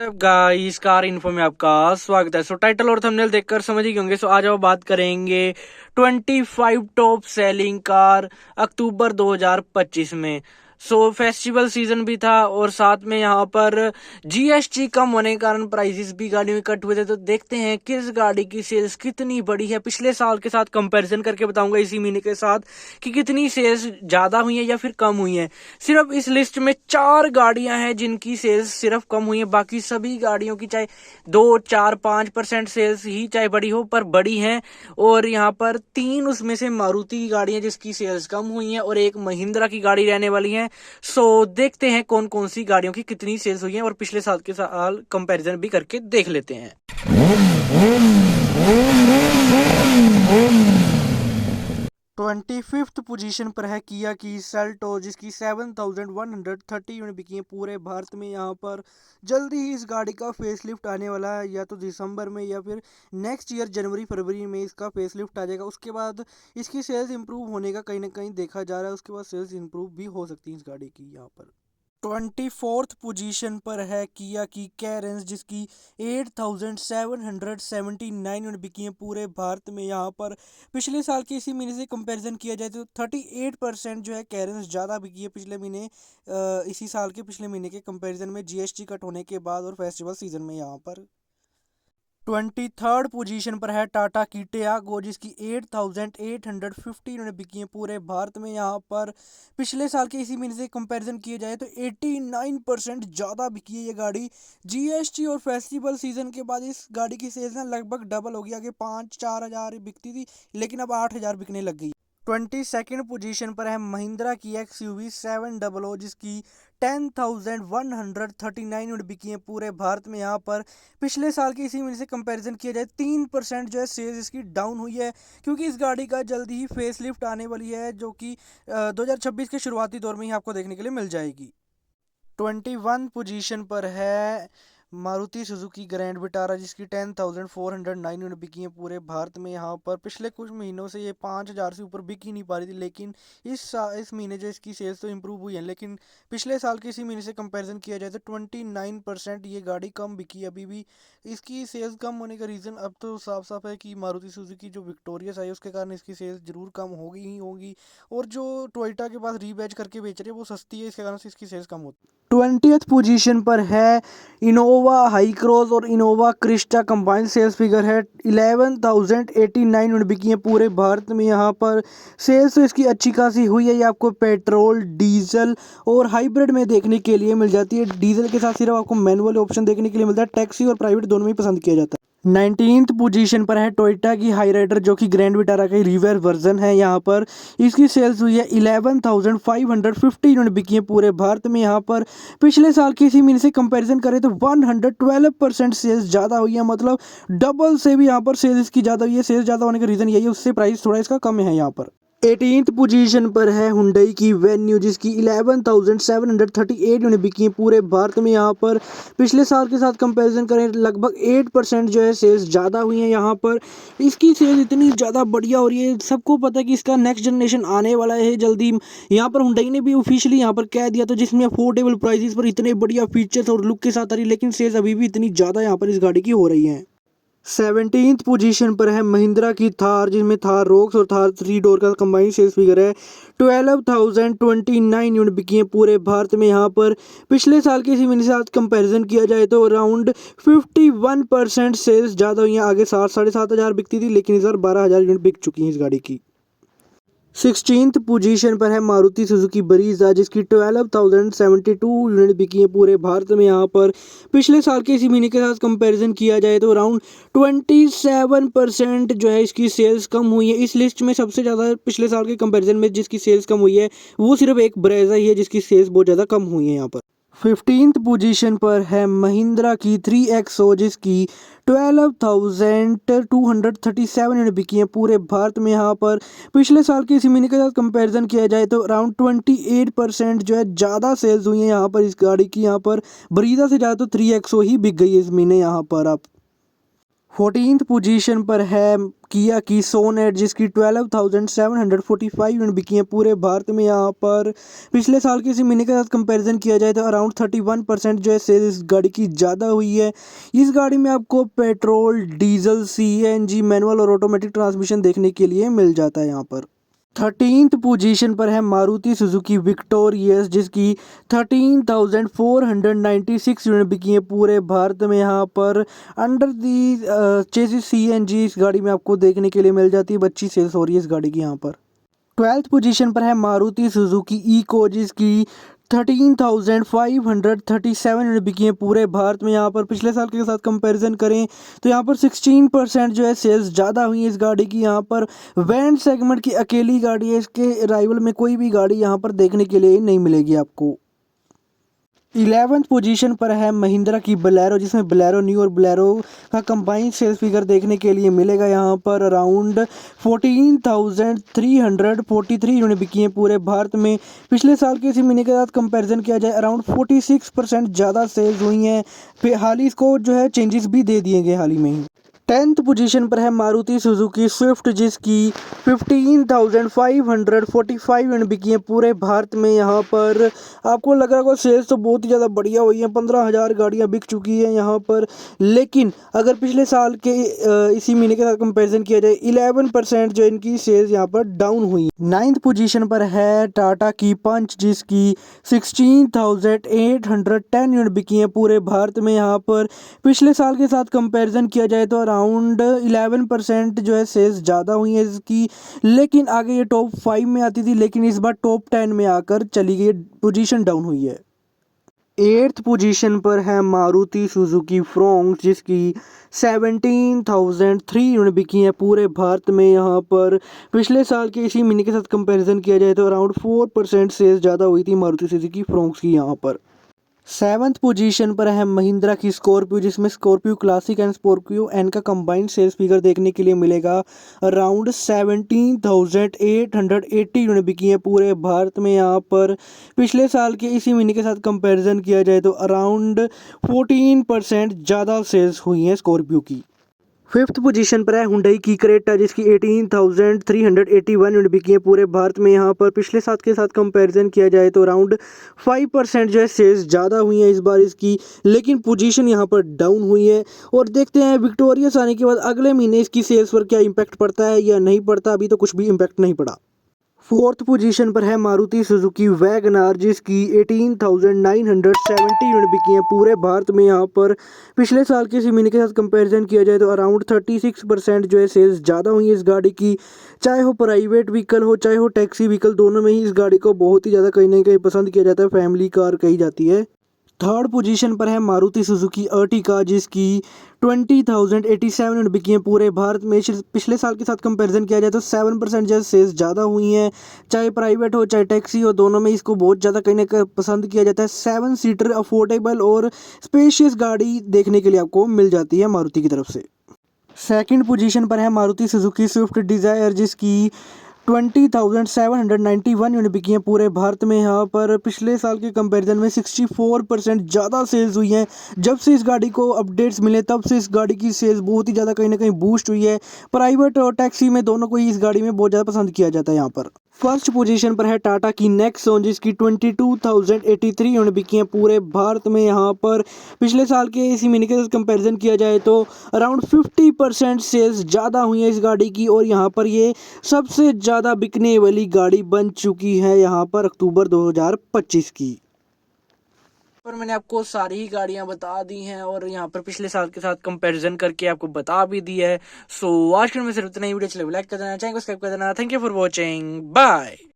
Guys car info में आपका स्वागत है। टाइटल और थंबनेल देखकर समझ ही गए होंगे। आज हम बात करेंगे 25 टॉप सेलिंग कार अक्टूबर 2025 में। फेस्टिवल सीजन भी था और साथ में यहाँ पर जीएसटी कम होने के कारण प्राइसेस भी गाड़ी में कट हुए थे। तो देखते हैं किस गाड़ी की सेल्स कितनी बड़ी है। पिछले साल के साथ कंपैरिजन करके बताऊंगा इसी महीने के साथ कि कितनी सेल्स ज्यादा हुई है या फिर कम हुई है। सिर्फ इस लिस्ट में 4 गाड़ियां हैं जिनकी सेल्स सिर्फ कम हुई है। बाकी सभी गाड़ियों की चाहे 2, 4, 5% सेल्स ही चाहे बड़ी हो पर बड़ी हैं। और यहाँ पर 3 उसमें से मारुति की गाड़ी है जिसकी सेल्स कम हुई है और एक महिंद्रा की गाड़ी रहने वाली है। देखते हैं कौन कौन सी गाड़ियों की कितनी सेल्स हुई है और पिछले साल के साल कंपैरिजन भी करके देख लेते हैं। 25th पोजीशन पर है किया की सेल्टो जिसकी 7130 यूनिट बिकी है पूरे भारत में। यहाँ पर जल्दी ही इस गाड़ी का फेसलिफ्ट आने वाला है, या तो दिसंबर में या फिर नेक्स्ट ईयर जनवरी फरवरी में इसका फेसलिफ्ट आ जाएगा। उसके बाद इसकी सेल्स इंप्रूव होने का कहीं ना कहीं देखा जा रहा है। उसके बाद सेल्स इंप्रूव भी हो सकती है इस गाड़ी की। यहाँ पर 24th पोजीशन पर है किया की कैरेंस जिसकी 8779 यूनिट बिकी है पूरे भारत में। यहाँ पर पिछले साल के इसी महीने से कंपैरिजन किया जाए तो 38% जो है कैरेंस ज़्यादा बिकी है पिछले महीने, इसी साल के पिछले महीने के कंपैरिजन में जीएसटी कट होने के बाद और फेस्टिवल सीजन में। यहाँ पर 23rd पोजीशन पर है टाटा की टियागो जिसकी 8850 यूनिट बिकी है पूरे भारत में। यहाँ पर पिछले साल के इसी महीने से कंपैरिजन किए जाए तो 89% ज़्यादा बिकी है ये गाड़ी। जीएसटी और फेस्टिवल सीजन के बाद इस गाड़ी की सेल्स ना लगभग डबल हो गई। आगे 5-4 हज़ार बिकती थी लेकिन अब 8 हज़ार बिकने लग गई। 22nd पोजीशन पर है महिंद्रा की XUV 700 जिसकी 10,139 यूनिट बिकी है पूरे भारत में। यहाँ पर पिछले साल के इसी महीने से कंपैरिजन किया जाए 3% जो है सेल्स इसकी डाउन हुई है, क्योंकि इस गाड़ी का जल्दी ही फेसलिफ्ट आने वाली है जो कि 2026 के शुरुआती दौर में ही आपको देखने के लिए मिल जाएगी। 21 पोजीशन पर है मारुति सुजुकी ग्रैंड विटारा जिसकी 10,409 यूनिट बिकी है पूरे भारत में। यहाँ पर पिछले कुछ महीनों से ये 5,000 से ऊपर बिक ही नहीं पा रही थी, लेकिन इस महीने जो इसकी सेल्स तो इम्प्रूव हुई है। लेकिन पिछले साल के इसी महीने से कंपैरिजन किया जाए तो 29% ये गाड़ी कम बिकी। अभी भी इसकी सेल्स कम होने का रीज़न अब तो साफ साफ है कि मारुति सुजुकी जो विक्टोरियस आई उसके कारण इसकी सेल्स जरूर कम होगी ही होगी, और जो टोयोटा के पास रीबैच करके बेच रही है वो सस्ती है, इसके कारण से इसकी सेल्स कम होती है। 20th पोजीशन पर है इनोवा हाई क्रॉस और Innova Crysta combined sales figure है 11,089 यूनिट बिकी है पूरे भारत में। यहाँ पर सेल्स तो इसकी अच्छी खासी हुई है। ये आपको पेट्रोल, डीजल और हाइब्रिड में देखने के लिए मिल जाती है। डीजल के साथ सिर्फ आपको मैनुअल ऑप्शन देखने के लिए मिलता है। टैक्सी और प्राइवेट दोनों में पसंद किया जाता है। 19th पोजीशन पर है टोयोटा की हाई राइडर जो कि ग्रैंड विटारा का रिवर वर्जन है। यहाँ पर इसकी सेल्स हुई है 11,550 यूनिट बिकी है पूरे भारत में। यहाँ पर पिछले साल के इसी महीने से कंपैरिजन करें तो 112% सेल्स ज़्यादा हुई है, मतलब डबल से भी यहाँ पर सेल्स इसकी ज़्यादा हुई है। सेल्स ज़्यादा होने का रीज़न यही है, उससे प्राइस थोड़ा इसका कम है। यहाँ पर 18th पोजीशन पर है हुंडई की वेन्यू जिसकी 11,738 यूनिट बिकी है पूरे भारत में। यहाँ पर पिछले साल के साथ कंपैरिजन करें लगभग 8% जो है सेल्स ज़्यादा हुई हैं। यहाँ पर इसकी सेल्स इतनी ज़्यादा बढ़िया हो रही है, सबको पता है कि इसका नेक्स्ट जनरेशन आने वाला है जल्दी। यहाँ पर हुंडई ने भी ऑफिशियली यहाँ पर कह दिया था जिसमें अफोर्डेबल प्राइसेस पर इतने बढ़िया फीचर्स और लुक के साथ आ रही है, लेकिन सेल्स अभी भी इतनी ज़्यादा यहाँ पर इस गाड़ी की हो रही है। 17th पोजीशन पर है महिंद्रा की थार जिसमें थार रोक्स और थार 3 डोर का कंबाइंड सेल्स फिगर है 12,029 यूनिट बिकी है पूरे भारत में। यहाँ पर पिछले साल के इसी महीने के साथ कंपैरिजन किया जाए तो अराउंड 51% सेल्स ज़्यादा हुई हैं। आगे 7-7.5 हज़ार बिकती थी, लेकिन इस बार 12,000 यूनिट बिक चुकी हैं इस गाड़ी की। 16th पोजीशन पर है मारुति सुजुकी ब्रीजा जिसकी 12,072 यूनिट बिकी है पूरे भारत में। यहाँ पर पिछले साल के इसी महीने के साथ कंपैरिजन किया जाए तो अराउंड 27% जो है इसकी सेल्स कम हुई है। इस लिस्ट में सबसे ज़्यादा पिछले साल के कंपैरिजन में जिसकी सेल्स कम हुई है वो सिर्फ एक ब्रेजा ही है जिसकी सेल्स बहुत ज़्यादा कम हुई है। यहाँ पर 15th पोजीशन पर है महिंद्रा की 3XO जिसकी 12,237 यूनिट बिकी है पूरे भारत में। यहाँ पर पिछले साल के इसी महीने के साथ कंपैरिजन किया जाए तो अराउंड 28% जो है ज़्यादा सेल्स हुई है यहाँ पर इस गाड़ी की। यहाँ पर ब्रीजा से ज़्यादा तो 3XO ही बिक गई है इस महीने यहाँ पर। आप 14th पोजीशन पर है किया की सोनेट, जिसकी 12,745 यूनिट बिकी हैं पूरे भारत में। यहाँ पर पिछले साल के इसी महीने के साथ कंपैरिजन किया जाए तो अराउंड 31% जो है सेल इस गाड़ी की ज़्यादा हुई है। इस गाड़ी में आपको पेट्रोल, डीजल, सीएनजी, मैनुअल और ऑटोमेटिक ट्रांसमिशन देखने के लिए मिल जाता है। यहाँ पर 13th पोजीशन पर है मारुति सुजुकी विक्टोरियस, जिसकी 13,496 यूनिट बिकी हैं पूरे भारत में। यहाँ पर अंडर दी चेसिस सीएनजी इस गाड़ी में आपको देखने के लिए मिल जाती है। अच्छी सेल्स हो रही है इस गाड़ी की। यहाँ पर 12th पोजीशन पर है मारुति सुजुकी इको, जिसकी 13,537 यूनिट बिकी हैं पूरे भारत में। यहाँ पर पिछले साल के साथ कंपैरिजन करें तो यहाँ पर 16% जो है सेल्स ज़्यादा हुई है इस गाड़ी की। यहाँ पर वैन सेगमेंट की अकेली गाड़ी है, इसके राइवल में कोई भी गाड़ी यहाँ पर देखने के लिए नहीं मिलेगी आपको। 11th पोजीशन पर है महिंद्रा की बोलेरो, जिसमें बोलेरो न्यू और बोलेरो का कंबाइंड सेल्स फिगर देखने के लिए मिलेगा। यहाँ पर अराउंड 14,343 यूनिट बिकी हैं पूरे भारत में। पिछले साल के इसी महीने के साथ कंपैरिजन किया जाए अराउंड 46% ज़्यादा सेल्स हुई हैं। फिर हाल ही इसको जो है चेंजेस भी दे दिए गए हाल ही में ही। 10th पोजीशन पर है मारुति सुजुकी स्विफ्ट, जिसकी 15,545 यूनिट बिकी हैं पूरे भारत में। यहाँ पर आपको लग रहा होगा सेल्स तो बहुत ही ज़्यादा बढ़िया हुई हैं, 15,000 गाड़ियाँ बिक चुकी हैं यहाँ पर। लेकिन अगर पिछले साल के इसी महीने के साथ कंपैरिजन किया जाए 11% जो इनकी सेल्स यहाँ पर डाउन हुई। 9th पोजीशन पर है टाटा की पंच, जिसकी 16,810 यूनिट बिकी हैं पूरे भारत में। यहाँ पर पिछले साल के साथ कंपैरिजन किया जाए तो अराउंड 11% जो है सेल्स ज़्यादा हुई है इसकी। लेकिन आगे ये टॉप 5 में आती थी, लेकिन इस बार टॉप 10 में आकर चली गई, पोजीशन डाउन हुई है। 8th पोजीशन पर है मारुति सुजुकी फ्रोंक्स, जिसकी 17,003 यूनिट बिकी हैं पूरे भारत में। यहाँ पर पिछले साल के इसी महीने के साथ कंपैरिजन किया जाए तो अराउंड 4% सेल्स ज़्यादा हुई थी मारुति सुजुकी फ्रोंक्स की। यहाँ पर 7th पोजीशन पर है महिंद्रा की स्कॉर्पियो, जिसमें Scorpio classic and Scorpio N का कंबाइंड सेल्स फिगर देखने के लिए मिलेगा। अराउंड 17,880 यूनिट बिकी हैं पूरे भारत में। यहाँ पर पिछले साल के इसी महीने के साथ कंपैरिजन किया जाए तो अराउंड 14% ज़्यादा सेल्स हुई हैं स्कॉर्पियो की। 5th पोजीशन पर है हुंडई की क्रेटा, जिसकी 18,381 यूनिट बिकी हैं पूरे भारत में। यहाँ पर पिछले साल के साथ कंपैरिजन किया जाए तो अराउंड 5% जो है सेल्स ज़्यादा हुई हैं इस बार इसकी, लेकिन पोजीशन यहाँ पर डाउन हुई है। और देखते हैं विक्टोरियस आने के बाद अगले महीने इसकी सेल्स पर क्या इम्पैक्ट पड़ता है या नहीं पड़ता। अभी तो कुछ भी इम्पैक्ट नहीं पड़ा। 4th पोजीशन पर है मारुति सुजुकी वैगनार, जिसकी 18,970 यूनिट बिकी हैं पूरे भारत में। यहाँ पर पिछले साल के इसी महीने के साथ कंपैरिजन किया जाए तो अराउंड 36% जो है सेल्स ज़्यादा हुई है इस गाड़ी की। चाहे हो प्राइवेट व्हीकल हो चाहे हो टैक्सी व्हीकल, दोनों में ही इस गाड़ी को बहुत ही ज़्यादा कहीं ना कहीं पसंद किया जाता है, फैमिली कार कही जाती है। 3rd पोजीशन पर है मारुति सुजुकी अर्टिका, जिसकी 20,087 यूनिट बिकी हैं पूरे भारत में। पिछले साल के साथ कंपैरिजन किया जाए तो 7% जो सेल्स ज़्यादा हुई हैं। चाहे प्राइवेट हो चाहे टैक्सी हो, दोनों में इसको बहुत ज़्यादा कहीं ना कहीं पसंद किया जाता है। 7 सीटर अफोर्डेबल और स्पेशियस गाड़ी देखने के लिए आपको मिल जाती है मारुति की तरफ से। 2nd पोजीशन पर है मारुति सुजुकी स्विफ्ट डिज़ायर, जिसकी 20,791 यूनिट बिकी हैं पूरे भारत में। यहाँ पर पिछले साल के कंपैरिजन में 64% ज़्यादा सेल्स हुई हैं। जब से इस गाड़ी को अपडेट्स मिले तब से इस गाड़ी की सेल्स बहुत ही ज़्यादा कहीं ना कहीं बूस्ट हुई है। प्राइवेट और टैक्सी में दोनों को ही इस गाड़ी में बहुत ज़्यादा पसंद किया जाता है। यहाँ पर 1st पोजीशन पर है टाटा की नेक्सॉन, जिसकी 22,083 यूनिट बिकी हैं पूरे भारत में। यहाँ पर पिछले साल के इसी महीने के साथ कंपैरिजन किया जाए तो अराउंड 50% सेल्स ज़्यादा हुई हैं इस गाड़ी की। और यहाँ पर ये सबसे ज़्यादा बिकने वाली गाड़ी बन चुकी है यहाँ पर अक्टूबर 2025 की। पर मैंने आपको सारी ही गाड़ियां बता दी हैं और यहाँ पर पिछले साल के साथ कंपैरिजन करके आपको बता भी दी है। सो आज के में सिर्फ इतना ही। वीडियो चले लाइक कर देना, चैनल को सब्सक्राइब कर देना। Thank you for watching, bye.